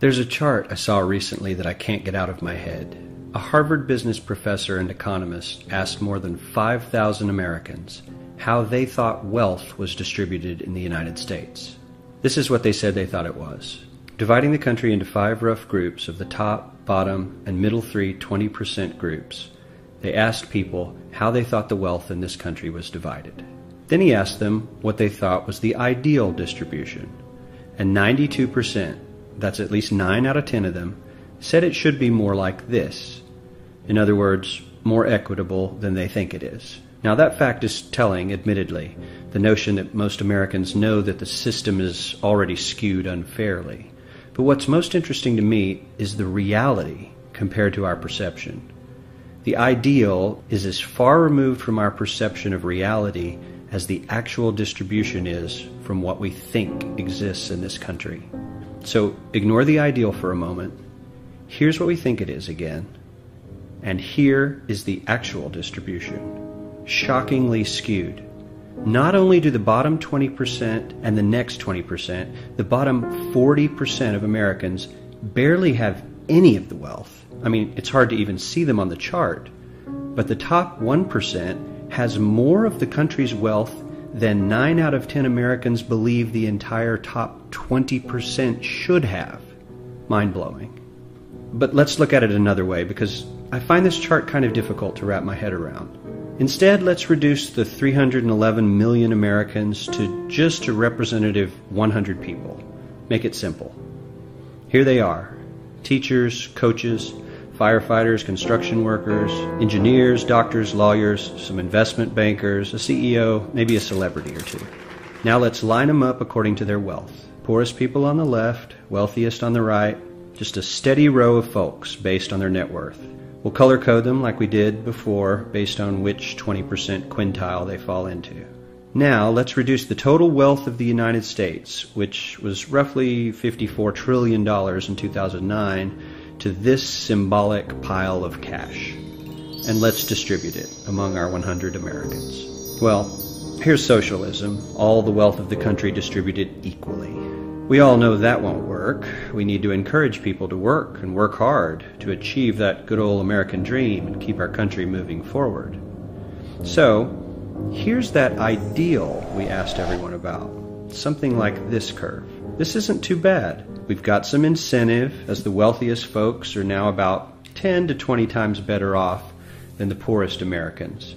There's a chart I saw recently that I can't get out of my head. A Harvard business professor and economist asked more than 5,000 Americans how they thought wealth was distributed in the United States. This is what they said they thought it was. Dividing the country into 5 rough groups of the top, bottom, and middle 3 20% groups, they asked people how they thought the wealth in this country was divided. Then he asked them what they thought was the ideal distribution. And 92%, that's at least 9 out of 10 of them, said it should be more like this. In other words, more equitable than they think it is. Now that fact is telling, admittedly, the notion that most Americans know that the system is already skewed unfairly. But what's most interesting to me is the reality compared to our perception. The ideal is as far removed from our perception of reality as the actual distribution is from what we think exists in this country. So ignore the ideal for a moment. Here's what we think it is again. And here is the actual distribution. Shockingly skewed. Not only do the bottom 20% and the next 20%, the bottom 40% of Americans barely have any of the wealth. I mean, it's hard to even see them on the chart. But the top 1% has more of the country's wealth than 9 out of 10 Americans believe the entire top 20% should have. Mind-blowing. But let's look at it another way, because I find this chart kind of difficult to wrap my head around. Instead, let's reduce the 311 million Americans to just a representative 100 people. Make it simple. Here they are. Teachers, coaches, firefighters, construction workers, engineers, doctors, lawyers, some investment bankers, a CEO, maybe a celebrity or two. Now let's line them up according to their wealth. Poorest people on the left, wealthiest on the right, just a steady row of folks based on their net worth. We'll color code them like we did before based on which 20% quintile they fall into. Now let's reduce the total wealth of the United States, which was roughly $54 trillion in 2009, to this symbolic pile of cash. And let's distribute it among our 100 Americans. Well, here's socialism, all the wealth of the country distributed equally. We all know that won't work. We need to encourage people to work and work hard to achieve that good old American dream and keep our country moving forward. So, here's that ideal we asked everyone about. Something like this curve. This isn't too bad. We've got some incentive, as the wealthiest folks are now about 10 to 20 times better off than the poorest Americans.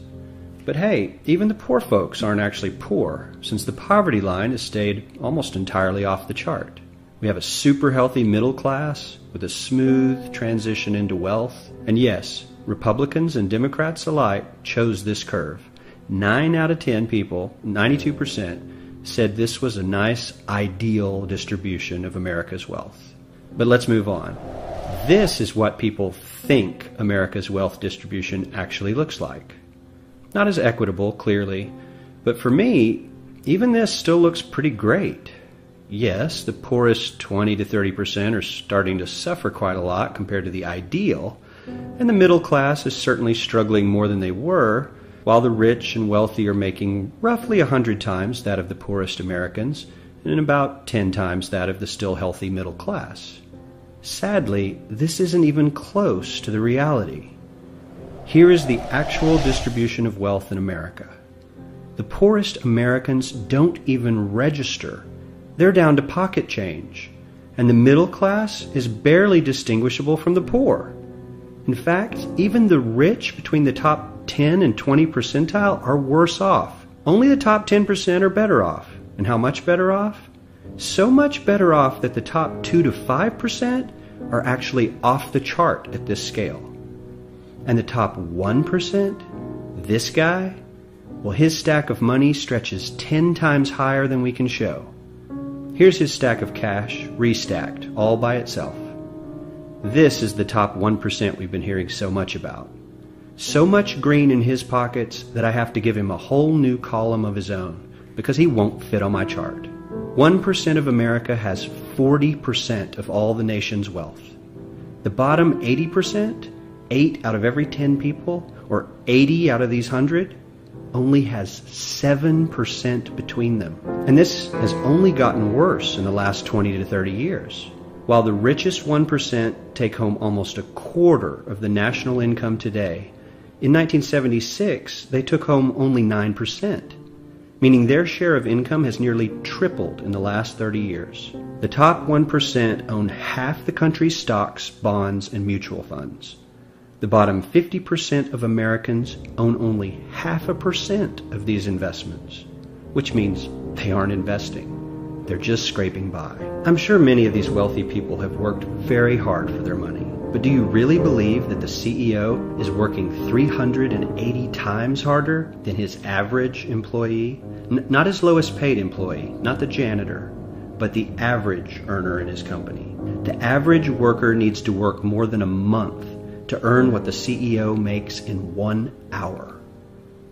But hey, even the poor folks aren't actually poor, since the poverty line has stayed almost entirely off the chart. We have a super healthy middle class with a smooth transition into wealth. And yes, Republicans and Democrats alike chose this curve. 9 out of 10 people, 92%, said this was a nice, ideal distribution of America's wealth. But let's move on. This is what people think America's wealth distribution actually looks like. Not as equitable, clearly, but for me, even this still looks pretty great. Yes, the poorest 20 to 30% are starting to suffer quite a lot compared to the ideal, and the middle class is certainly struggling more than they were, while the rich and wealthy are making roughly 100 times that of the poorest Americans and about 10 times that of the still healthy middle class. Sadly, this isn't even close to the reality. Here is the actual distribution of wealth in America. The poorest Americans don't even register. They're down to pocket change, and the middle class is barely distinguishable from the poor. In fact, even the rich between the top 10 and 20 percentile are worse off. Only the top 10% are better off. And how much better off? So much better off that the top 2 to 5% are actually off the chart at this scale. And the top 1%, this guy, well, his stack of money stretches 10 times higher than we can show. Here's his stack of cash, restacked, all by itself. This is the top 1% we've been hearing so much about. So much green in his pockets that I have to give him a whole new column of his own, because he won't fit on my chart. 1% of America has 40% of all the nation's wealth. The bottom 80%, 8 out of every 10 people, or 80 out of these 100, only has 7% between them. And this has only gotten worse in the last 20 to 30 years. While the richest 1% take home almost a quarter of the national income today, in 1976 they took home only 9%, meaning their share of income has nearly tripled in the last 30 years. The top 1% own half the country's stocks, bonds, and mutual funds. The bottom 50% of Americans own only 0.5% of these investments, which means they aren't investing. They're just scraping by. I'm sure many of these wealthy people have worked very hard for their money. But do you really believe that the CEO is working 380 times harder than his average employee? Not his lowest paid employee, not the janitor, but the average earner in his company. The average worker needs to work more than a month to earn what the CEO makes in 1 hour.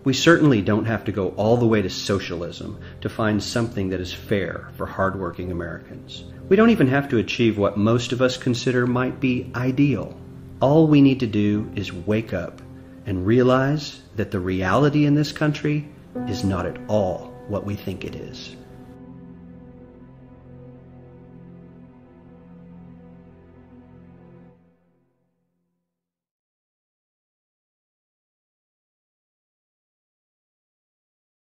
We certainly don't have to go all the way to socialism to find something that is fair for hardworking Americans. We don't even have to achieve what most of us consider might be ideal. All we need to do is wake up and realize that the reality in this country is not at all what we think it is.